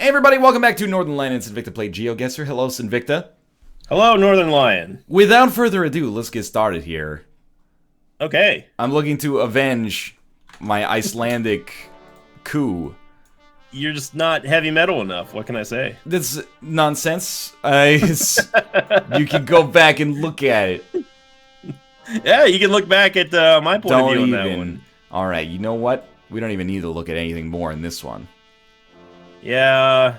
Hey everybody, welcome back to Northern Lion and Sinvicta Play GeoGuessr. Hello, Sinvicta. Hello, Northern Lion. Without further ado, let's get started here. Okay. I'm looking to avenge my Icelandic coup. You're just not heavy metal enough. What can I say? That's nonsense. You can go back and look at it. Yeah, you can look back at my point of view on that one. Alright, you know what? We don't even need to look at anything more in this one. Yeah.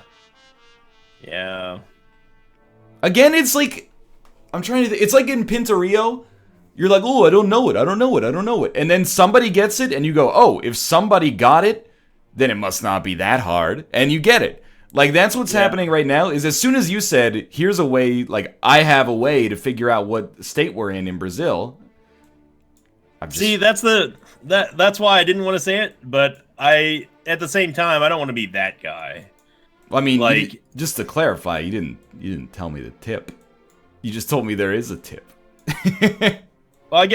Again, it's like... I'm trying to... It's like in Pintario. You're like, oh, I don't know it. And then somebody gets it, and you go, oh, if somebody got it, then it must not be that hard. And you get it. Like, that's what's happening right now, is as soon as you said, here's a way, like, I have a way to figure out what state we're in Brazil. See, that's why I didn't want to say it, but at the same time, I don't want to be that guy. I mean, like, just to clarify, you didn't tell me the tip. You just told me there is a tip. Well,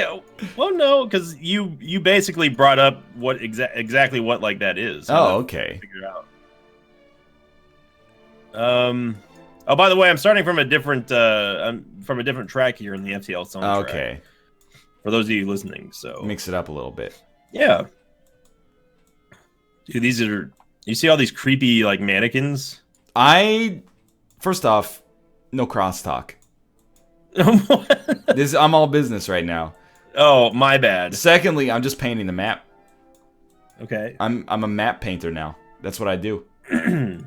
no, because you basically brought up what exactly what like that is. Oh, okay. Figure out. Oh, by the way, I'm starting from a different track here in the FTL soundtrack. Okay. For those of you listening, so mix it up a little bit. Yeah. Dude, these are... You see all these creepy, like, mannequins? First off, no crosstalk. I'm all business right now. Oh, my bad. Secondly, I'm just painting the map. Okay. I'm a map painter now. That's what I do. It's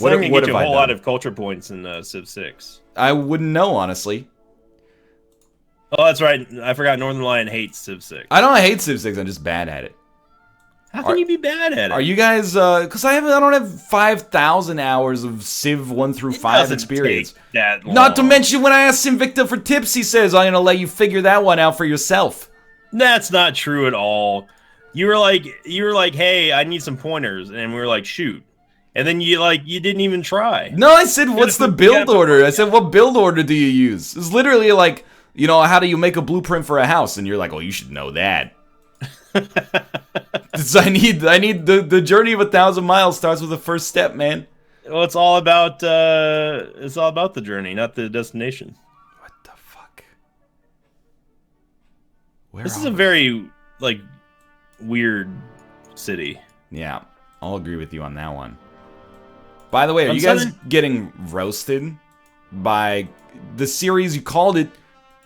not gonna get you a whole lot of culture points in Civ 6. I wouldn't know, honestly. Oh, that's right. I forgot Northern Lion hates Civ 6. I don't hate Civ 6. I'm just bad at it. How can you be bad at it? Are you guys, because I don't have 5,000 hours of Civ 1 through 5 experience. Take that long. Not to mention when I asked Sinvicta for tips, he says, I'm going to let you figure that one out for yourself. That's not true at all. You were like, hey, I need some pointers. And we were like, shoot. And then you didn't even try. No, I said, what's the build order? I said, what build order do you use? It's literally like, you know, how do you make a blueprint for a house? And you're like, oh, you should know that. I need the journey of 1,000 miles starts with the first step, man. Well, it's all about the journey, not the destination. What the fuck? This is a very like weird city. Yeah, I'll agree with you on that one. By the way, are you guys getting roasted by the series you called it?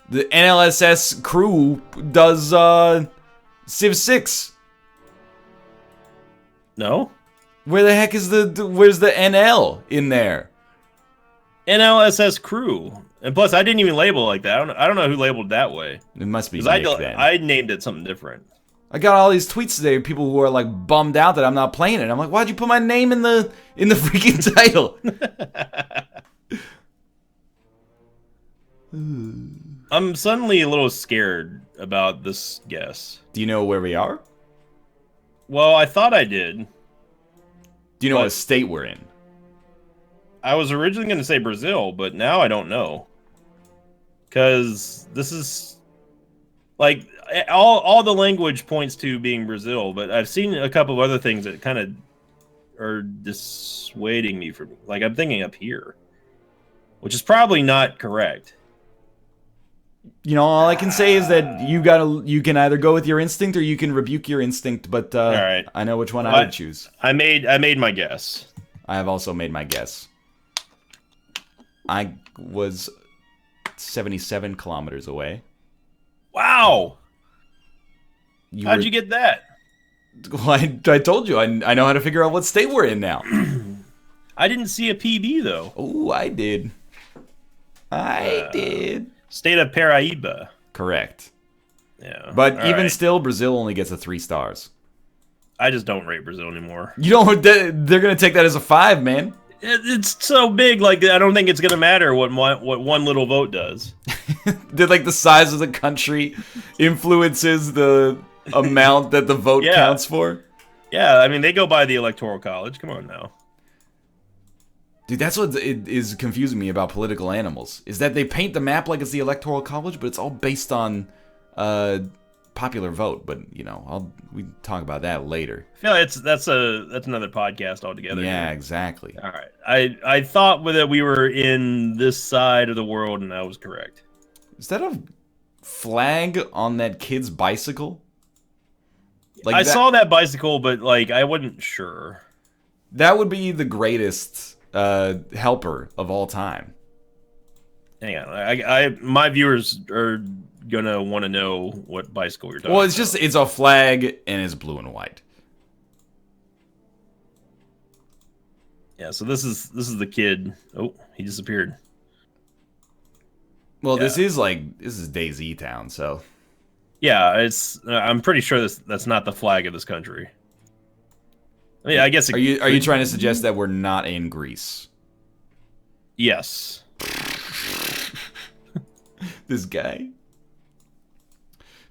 The NLSS crew does Civ 6. No? Where the heck is where's the NL in there? NLSS crew. And plus, I didn't even label it like that. I don't know who labeled it that way. It must be Nick, then. I named it something different. I got all these tweets today of people who are like bummed out that I'm not playing it. I'm like, why'd you put my name in the freaking title? I'm suddenly a little scared about this guess. Do you know where we are? Well, I thought I did. Do you know what state we're in? I was originally going to say Brazil, but now I don't know. Because this is... Like, all the language points to being Brazil, but I've seen a couple of other things that kind of are dissuading me from... Like, I'm thinking up here. Which is probably not correct. You know, all I can say is that you can either go with your instinct or you can rebuke your instinct, but all right. I know which one I would choose. I made my guess. I have also made my guess. I was 77 kilometers away. Wow! How'd you get that? Well, I told you, I know how to figure out what state we're in now. I didn't see a PB, though. Oh, I did. I did. State of Paraíba. Correct. Yeah. But even still, Brazil only gets a 3 stars. I just don't rate Brazil anymore. You don't. They're gonna take that as a 5, man. It's so big. Like, I don't think it's gonna matter what one little vote does. Did like the size of the country influences the amount that the vote counts for? Yeah, I mean they go by the Electoral College. Come on now. Dude, that's what is confusing me about political animals. Is that they paint the map like it's the Electoral College, but it's all based on popular vote, but you know, we talk about that later. I feel like that's another podcast altogether. Yeah, here. exactly. All right. I thought that we were in this side of the world, and I was correct. Is that a flag on that kid's bicycle? Like I saw that bicycle, but like I wasn't sure. That would be the greatest helper of all time. Hang on, my viewers are gonna want to know what bicycle you're talking about. Well, it's a flag and it's blue and white. Yeah, so this is the kid. Oh, he disappeared. Well, yeah. This is DayZ Town, so. Yeah, I'm pretty sure that's not the flag of this country. I mean, I guess. Are you trying to suggest that we're not in Greece? Yes. This guy.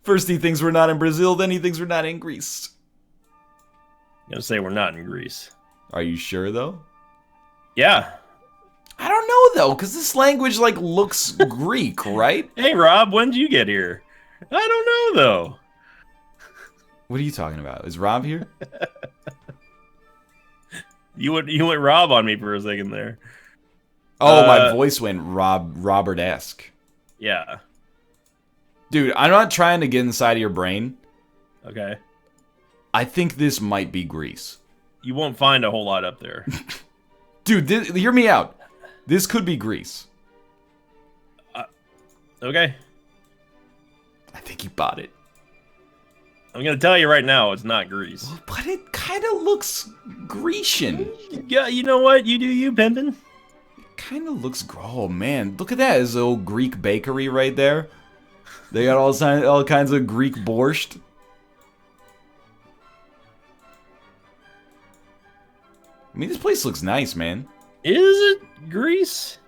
First he thinks we're not in Brazil, then he thinks we're not in Greece. I'm gonna say we're not in Greece. Are you sure though? Yeah. I don't know though, because this language like looks Greek, right? Hey Rob, when did you get here? I don't know though. What are you talking about? Is Rob here? You went Rob on me for a second there. Oh, my voice went Robert-esque. Yeah. Dude, I'm not trying to get inside of your brain. Okay. I think this might be Greece. You won't find a whole lot up there. Dude, hear me out. This could be Greece. Okay. I think you bought it. I'm going to tell you right now, it's not Greece. But it kind of looks Grecian. Yeah, you know what? You do you, Pimpin'. It kind of looks... Oh, man. Look at that. There's a little Greek bakery right there. They got all kinds of Greek borscht. I mean, this place looks nice, man. Is it Greece?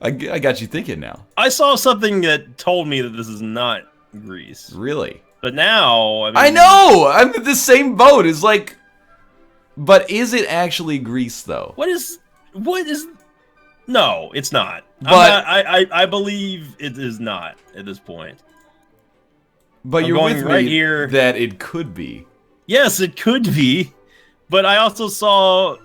I got you thinking now. I saw something that told me that this is not Greece. Really? But now, I mean... I know! I'm in the same boat. It's like... But is it actually Greece, though? What is... No, it's not. But I believe it is not at this point. But you're with me right here that it could be. Yes, it could be. But I also saw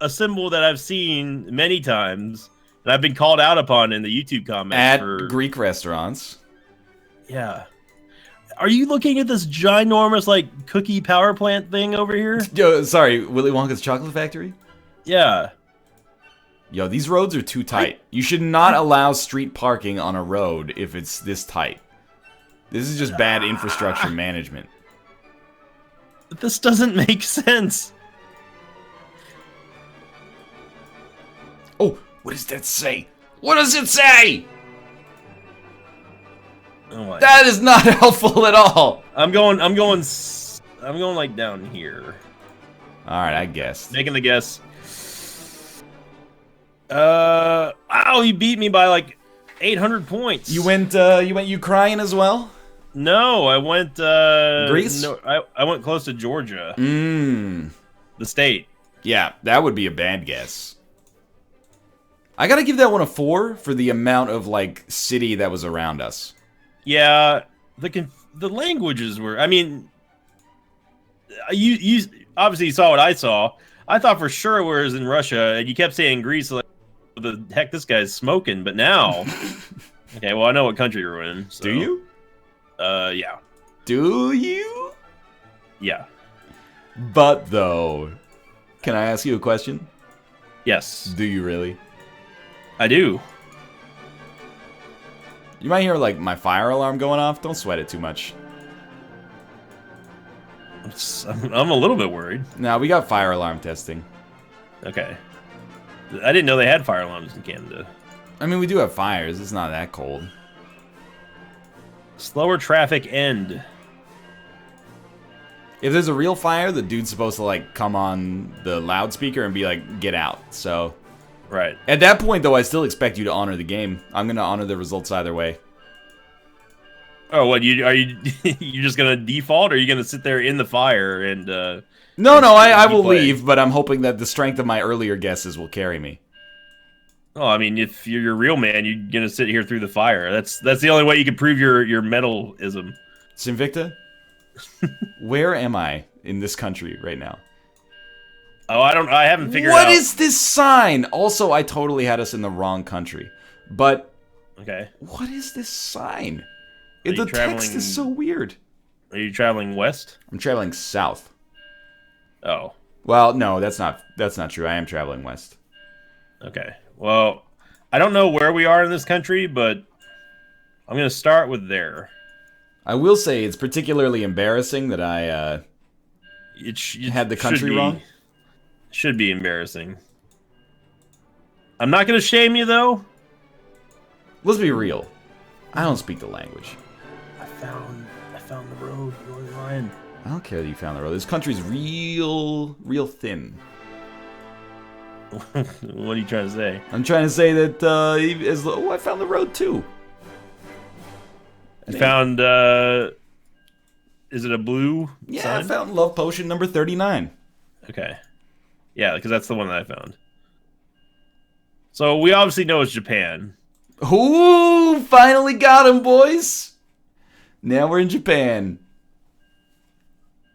a symbol that I've seen many times, and I've been called out upon in the YouTube comments at Greek restaurants. Yeah. Are you looking at this ginormous, like, cookie power plant thing over here? Yo, sorry, Willy Wonka's Chocolate Factory? Yeah. Yo, these roads are too tight. You should not allow street parking on a road if it's this tight. This is just bad infrastructure management. This doesn't make sense. Oh, what does that say? What does it say? Oh that is not helpful at all. I'm going like down here. All right, I guess. Making the guess. Ow, you beat me by like 800 points. You went Ukraine as well? No, I went Greece? No, I went close to Georgia. The state. Yeah, that would be a bad guess. I gotta give that one a 4 for the amount of like city that was around us. Yeah, the languages were. I mean, you obviously saw what I saw. I thought for sure it was in Russia, and you kept saying Greece. Like, what the heck, this guy's smoking. But now, okay, well I know what country you're in. So, do you? Yeah. Do you? Yeah. But though, can I ask you a question? Yes. Do you really? I do. You might hear, like, my fire alarm going off. Don't sweat it too much. I'm a little bit worried. Nah, we got fire alarm testing. Okay. I didn't know they had fire alarms in Canada. I mean, we do have fires. It's not that cold. Slower traffic end. If there's a real fire, the dude's supposed to, like, come on the loudspeaker and be like, get out. So... Right. At that point, though, I still expect you to honor the game. I'm going to honor the results either way. Oh, what? You're just going to default, or are you going to sit there in the fire and... No, I will leave, but I'm hoping that the strength of my earlier guesses will carry me. Oh, I mean, if you're a real man, you're gonna sit here through the fire. That's the only way you can prove your metalism. Sinvicta, where am I in this country right now? Oh, I haven't figured What out. is this sign? Also, I totally had us in the wrong country. But Okay. what is this sign? Are you The text traveling- is so weird. Are you traveling west? I'm traveling south. Oh, Well, no, that's not true. I am traveling west. okay. Well, I don't know where we are in this country, but I'm gonna start with there. I will say it's particularly embarrassing that I It had the should country be- wrong. Should be embarrassing. I'm not gonna shame you though. Let's be real. I don't speak the language. I found the road, Northern Lion. I don't care that you found the road. This country's real thin. What are you trying to say? I'm trying to say that I found the road too. You found is it a blue Yeah, sign? I found love potion number 39. Okay. Yeah, because that's the one that I found. So we obviously know it's Japan. Ooh, finally got him, boys. Now we're in Japan.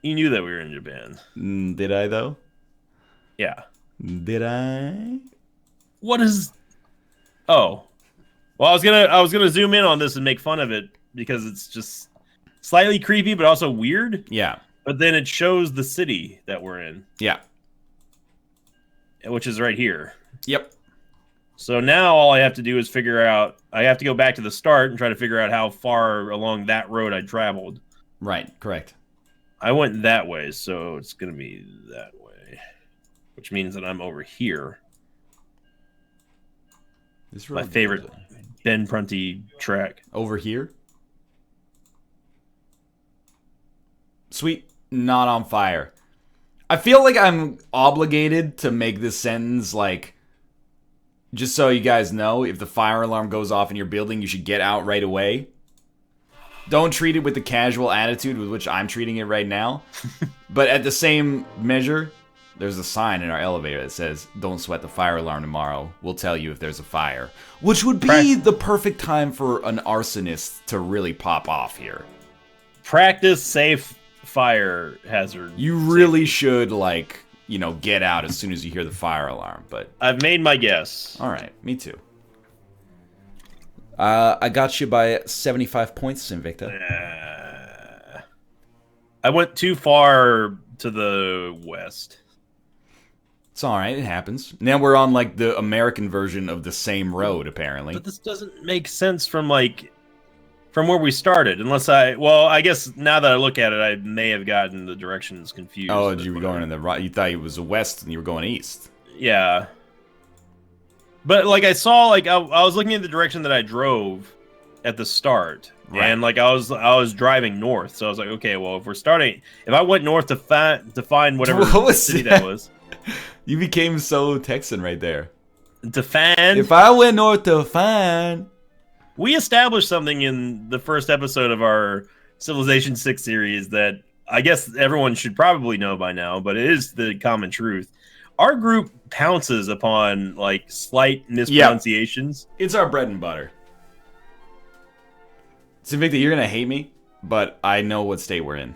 You knew that we were in Japan. Did I though? Yeah. Did I? What is? Oh, well, I was gonna zoom in on this and make fun of it because it's just slightly creepy, but also weird. Yeah. But then it shows the city that we're in, Yeah. which is right here. Yep. So now all I have to do is figure out. I have to go back to the start and try to figure out how far along that road I traveled. Right. Correct. I went that way, so it's gonna be that way, which means that I'm over here. This My road favorite goes Ben Prunty track. over here. Sweet. Not on fire. I feel like I'm obligated to make this sentence like, just so you guys know, if the fire alarm goes off in your building, you should get out right away. Don't treat it with the casual attitude with which I'm treating it right now. But at the same measure, there's a sign in our elevator that says, "Don't sweat the fire alarm tomorrow. We'll tell you if there's a fire." Which would be the perfect time for an arsonist to really pop off here. Practice safe fire hazard. You really should, like, you know, get out as soon as you hear the fire alarm. But I've made my guess. all right, me too. I got you by 75 points, Sinvicta. I went too far to the west. It's all right. It happens. Now we're on like the American version of the same road, apparently. But this doesn't make sense from where we started. Unless I guess now that I look at it, I may have gotten the directions confused. Oh, you were going in the right. You thought it was the west, and you were going east. Yeah. But like I saw, like I was looking at the direction that I drove at the start, Right. and like I was driving north, so I was like, okay, well, if I went north to find whatever What was city that? that was, You became so Texan right there. to find. If I went north to find. We established something in the first episode of our Civilization 6 series that I guess everyone should probably know by now, but it is the common truth. Our group pounces upon like slight mispronunciations. It's our bread and butter. Sinvicta, you're gonna hate me, but I know what state we're in.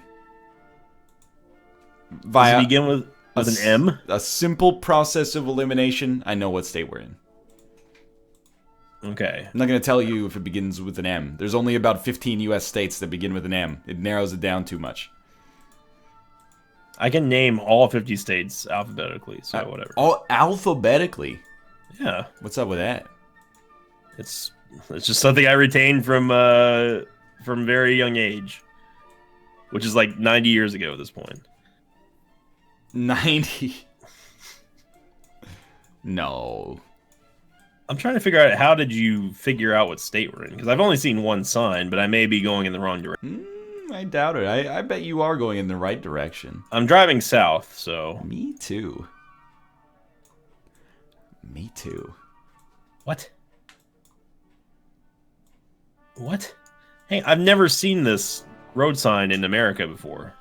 Does it begin with an M? A simple process of elimination. I know what state we're in. Okay. I'm not going to tell you if it begins with an M. There's only about 15 U.S. states that begin with an M. It narrows it down too much. I can name all 50 states alphabetically, so whatever. All alphabetically? Yeah. What's up with that? It's just something I retained from very young age, which is like 90 years ago at this point. 90? No. I'm trying to figure out how did you figure out what state we're in, because I've only seen one sign, but I may be going in the wrong direction. I doubt it. I bet you are going in the right direction. I'm driving south, so... Me too. Me too. What? What? Hey, I've never seen this road sign in America before.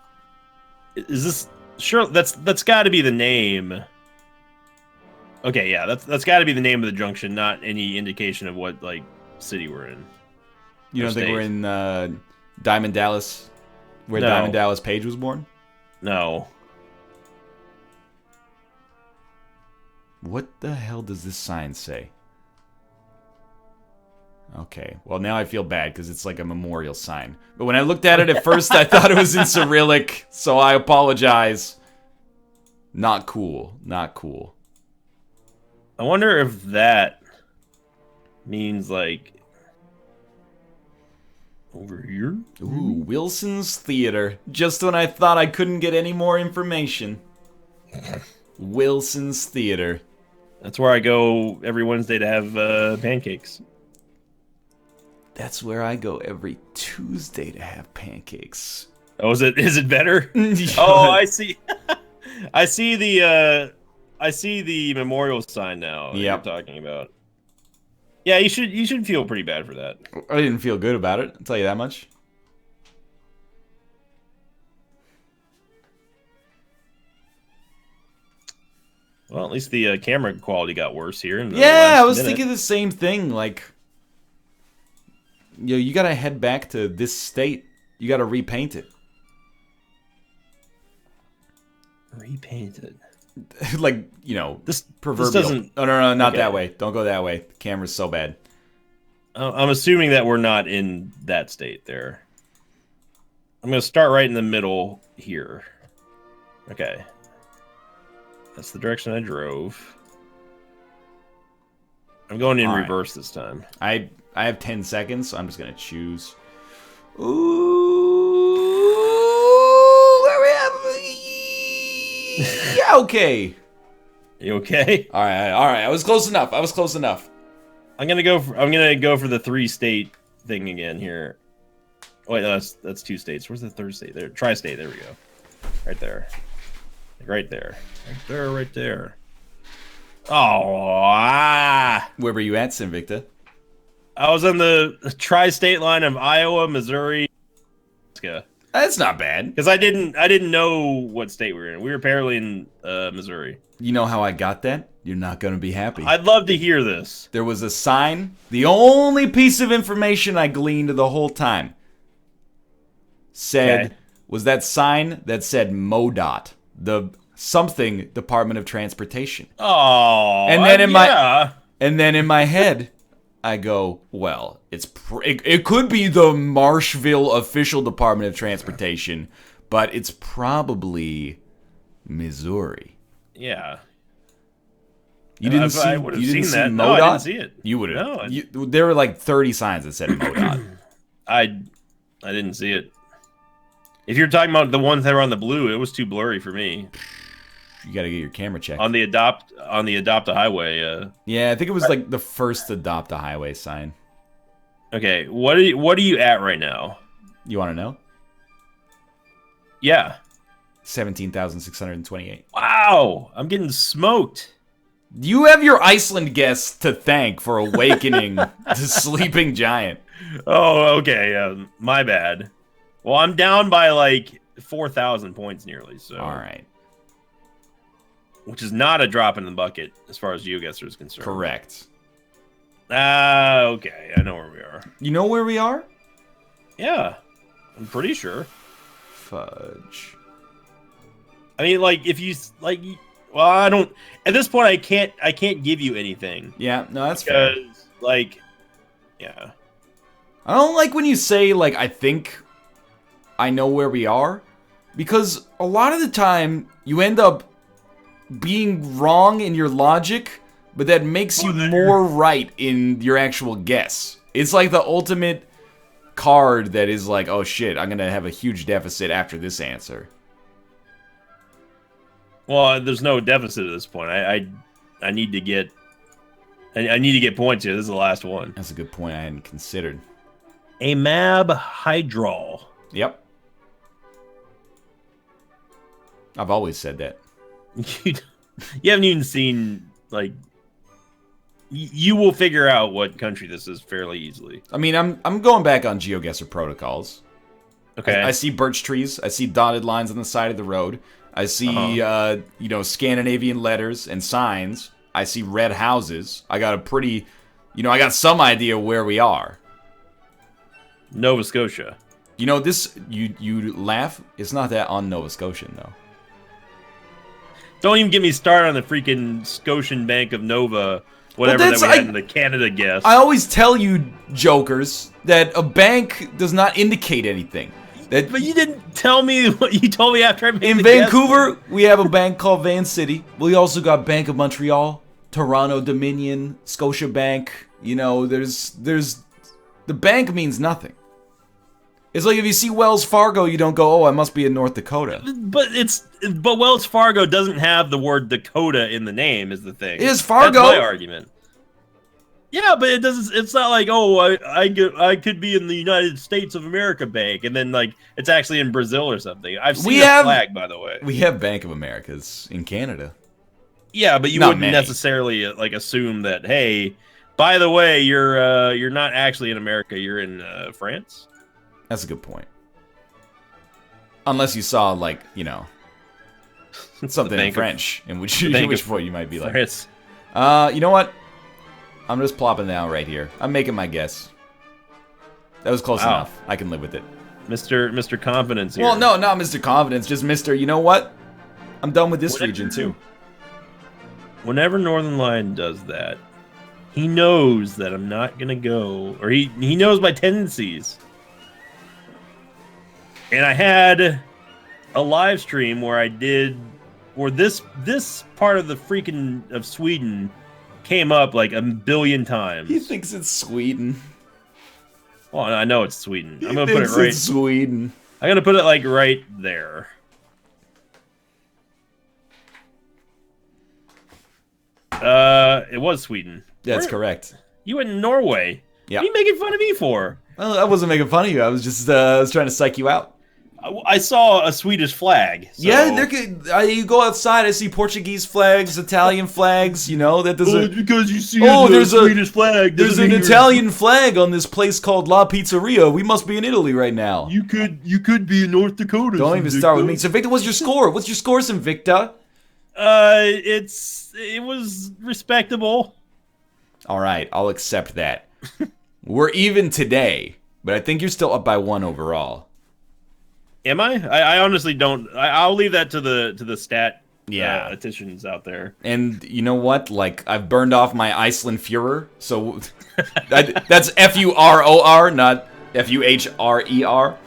Is this... Sure, that's got to be the name Okay, yeah, that's got to be the name of the junction, not any indication of what like city we're in. You Or don't think we're state. in Diamond Dallas, where No. Diamond Dallas Page was born? No. What the hell does this sign say? Okay, well now I feel bad because it's like a memorial sign. But when I looked at it at first, I thought it was in Cyrillic, so I apologize. Not cool. Not cool. I wonder if that means like over here. Ooh, Wilson's Theater. Just when I thought I couldn't get any more information. Wilson's Theater. That's where I go every Wednesday to have pancakes. That's where I go every Tuesday to have pancakes. Oh, is it better? Oh, I see. I see the memorial sign now. That Yep. you're talking about. Yeah, you should feel pretty bad for that. I didn't feel good about it, I'll tell you that much. Well, at least the camera quality got worse here. In the Yeah, last I was minute. thinking the same thing. Like, you gotta head back to this state. You gotta repaint it. Repainted. Like, This proverbial. doesn't. No, not Okay. that way. Don't go that way. The camera's so bad. I'm assuming that we're not in that state there. I'm gonna start right in the middle here. Okay. That's the direction I drove. I'm going in All right. reverse this time. I have 10 seconds, so I'm just gonna choose. Ooh, where we at? Yeah, okay. You okay? All right. I was close enough. I'm gonna go for the 3-state thing again here. Wait, no, that's 2 states. Where's the 3rd state? There, tri-state. There we go. Right there. Right there. Right there. Oh, Where were you at, Sinvicta? I was on the tri-state line of Iowa, Missouri, Alaska. That's not bad. Because I didn't know what state we were in. We were apparently in Missouri. You know how I got that? You're not gonna be happy. I'd love to hear this. There was a sign. The only piece of information I gleaned the whole time was that sign that said MoDOT, the something Department of Transportation. Oh, And then yeah. in my head, I go, well, it could be the Marshville official Department of Transportation, but it's probably Missouri. Yeah. You didn't If see? I would have You didn't seen see that. MoDOT? No, I didn't see it. You would have. No, There were like 30 signs that said MoDOT. I didn't see it. If you're talking about the ones that were on the blue, it was too blurry for me. You got to get your camera checked. On the adopt a highway. Yeah, I think it was like the first adopt a highway sign. Okay, what are you at right now? You want to know? Yeah. 17,628. Wow, I'm getting smoked. You have your Iceland guest to thank for awakening the sleeping giant. Oh, okay. My bad. Well, I'm down by like 4,000 points nearly. So, All right. which is not a drop in the bucket as far as GeoGuessr is concerned. Correct. Okay. I know where we are. You know where we are? Yeah, I'm pretty sure. Fudge. I mean, like, if you like, well, I don't. At this point, I can't give you anything Yeah, no, that's fair. because, like, yeah. I don't like when you say, like, I think I know where we are, because a lot of the time you end up being wrong in your logic, but that makes you more right in your actual guess. It's like the ultimate card that is like, oh shit, I'm gonna have a huge deficit after this answer. Well, there's no deficit at this point. I need to get. I need to get points here. This is the last one. That's a good point I hadn't considered. Amab hydrol. Yep. I've always said that. You haven't even seen, like, you will figure out what country this is fairly easily. I mean, I'm going back on GeoGuessr protocols. Okay. I see birch trees. I see dotted lines on the side of the road. I see, Scandinavian letters and signs. I see red houses. I got a pretty, I got some idea where we are. Nova Scotia. This, you laugh, it's not that on Nova Scotian, though. Don't even get me started on the freaking Scotian Bank of Nova, whatever that we had in the Canada guess. I always tell you, jokers, that a bank does not indicate anything. But you didn't tell me what you told me after I made in the Vancouver, guess. We have a bank called Van City. We also got Bank of Montreal, Toronto Dominion, Scotia Bank. There's the bank means nothing. It's like if you see Wells Fargo, you don't go, "Oh, I must be in North Dakota." But Wells Fargo doesn't have the word Dakota in the name. Is the thing? Is Fargo? That's my argument. Yeah, but it doesn't. It's not like, oh, I could be in the United States of America Bank, and then like it's actually in Brazil or something. I've seen the flag, by the way. We have Bank of Americas in Canada. Yeah, but you wouldn't necessarily like assume that. Hey, by the way, you're not actually in America. You're in France. That's a good point. Unless you saw like something in French, in which point you might be like, France. You know what? I'm just plopping down right here. I'm making my guess. That was close enough. I can live with it. Mr. Confidence here. Well, no, not Mr. Confidence, just Mr. You know what? I'm done with this region too. Whenever Northern Lion does that, he knows that I'm not gonna go, or he knows my tendencies. And I had a live stream where this part of the freaking of Sweden came up like a billion times. He thinks it's Sweden. Well, I know it's Sweden. I'm gonna put it right. It's Sweden. I'm gonna put it like right there. It was Sweden. That's correct. You went in Norway. Yeah. What are you making fun of me for? Well, I wasn't making fun of you. I was just trying to psych you out. I saw a Swedish flag. So. Yeah, you go outside. I see Portuguese flags, Italian flags. That doesn't. Because you see there's a Swedish flag. There's an Italian flag on this place called La Pizzeria. We must be in Italy right now. You could be in North Dakota. Don't even start with me. Sinvicta, what's your score? What's your score, Sinvicta? It was respectable. All right, I'll accept that. We're even today, but I think you're still up by 1 overall. Am I? I honestly don't. I'll leave that to the stat statisticians out there. And you know what? Like, I've burned off my Iceland Führer, so that's F-U-R-O-R, not F-U-H-R-E-R.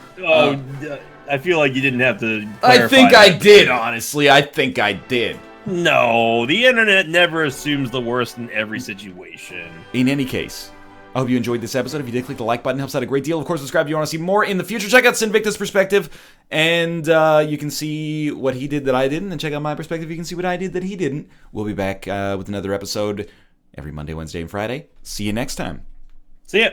I feel like you didn't have to clarify I think I did, honestly. I think I did. No, the internet never assumes the worst in every situation. In any case, I hope you enjoyed this episode. If you did, click the like button. It helps out a great deal. Of course, subscribe if you want to see more in the future. Check out Sinvicta's perspective, and you can see what he did that I didn't, and check out my perspective. You can see what I did that he didn't. We'll be back with another episode every Monday, Wednesday, and Friday. See you next time. See ya.